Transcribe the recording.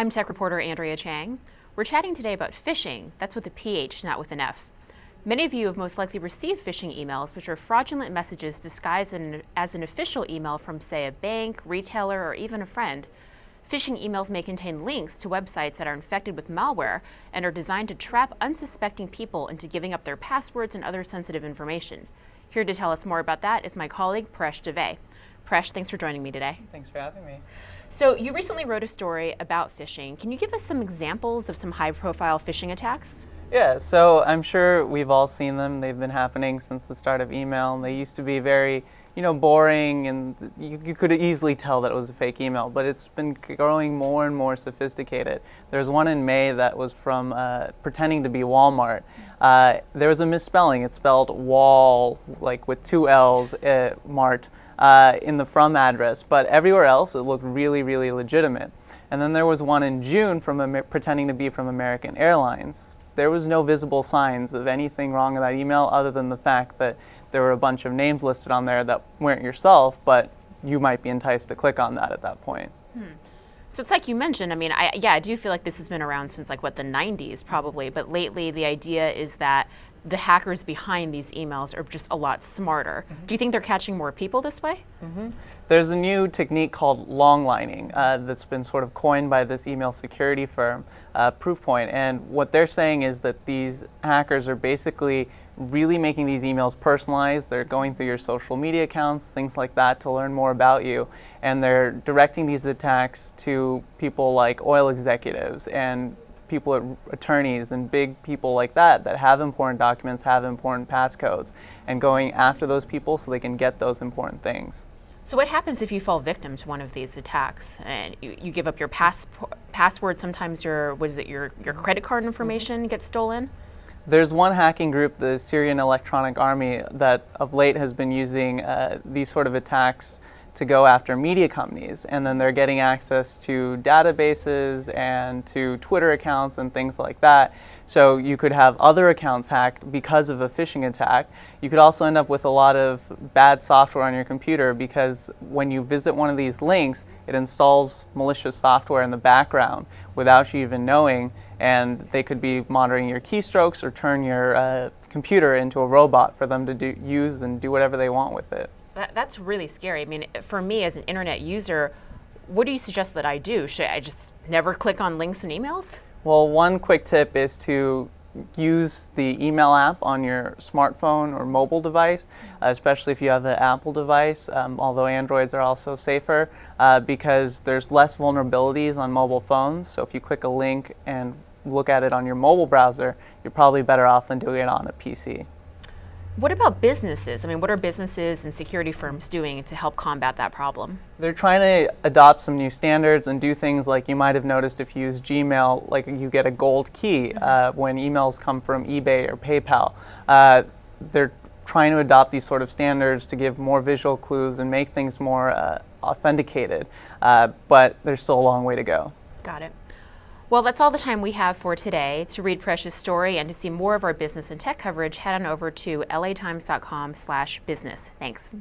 I'm tech reporter Andrea Chang. We're chatting today about phishing. That's with a PH, not with an F. Many of you have most likely received phishing emails, which are fraudulent messages disguised as an official email from, say, a bank, retailer, or even a friend. Phishing emails may contain links to websites that are infected with malware and are designed to trap unsuspecting people into giving up their passwords and other sensitive information. Here to tell us more about that is my colleague, Paresh. Paresh, thanks for joining me today. Thanks for having me. So you recently wrote a story about phishing. Can you give us some examples of some high-profile phishing attacks? Yeah, so I'm sure we've all seen them. They've been happening since the start of email. They used to be very, boring, and you could easily tell that it was a fake email, but it's been growing more and more sophisticated. There's one in May that was from pretending to be Walmart. There was a misspelling. It spelled wall, like with two L's, mart, in the from address, but everywhere else it looked really, really legitimate. And then there was one in June from pretending to be from American Airlines. There was no visible signs of anything wrong in that email other than the fact that there were a bunch of names listed on there that weren't yourself, but you might be enticed to click on that at that point. So it's like you mentioned, I do feel like this has been around since the 90s probably, but lately the idea is that the hackers behind these emails are just a lot smarter. Do you think they're catching more people this way? There's a new technique called longlining that's been sort of coined by this email security firm, Proofpoint, and what they're saying is that these hackers are basically really making these emails personalized. They're going through your social media accounts, things like that, to learn more about you, and they're directing these attacks to people like oil executives and people at attorneys and big people like that have important documents, have important passcodes, and going after those people so they can get those important things. So what happens if you fall victim to one of these attacks and you give up your password? Sometimes your credit card information gets stolen? There's one hacking group, the Syrian Electronic Army, that of late has been using these sort of attacks to go after media companies, and then they're getting access to databases and to Twitter accounts and things like that. So you could have other accounts hacked because of a phishing attack. You could also end up with a lot of bad software on your computer because when you visit one of these links, it installs malicious software in the background without you even knowing, and they could be monitoring your keystrokes or turn your computer into a robot for them to use and do whatever they want with it. That's really scary. For me as an internet user, what do you suggest that I do? Should I just never click on links and emails? Well, one quick tip is to use the email app on your smartphone or mobile device, especially if you have an Apple device, although Androids are also safer because there's less vulnerabilities on mobile phones. So if you click a link and look at it on your mobile browser, you're probably better off than doing it on a PC. What about businesses? What are businesses and security firms doing to help combat that problem? They're trying to adopt some new standards and do things like you might have noticed if you use Gmail, like you get a gold key when emails come from eBay or PayPal. They're trying to adopt these sort of standards to give more visual clues and make things more authenticated, but there's still a long way to go. Got it. Well, that's all the time we have for today. To read Paresh's story and to see more of our business and tech coverage, head on over to latimes.com/business. Thanks.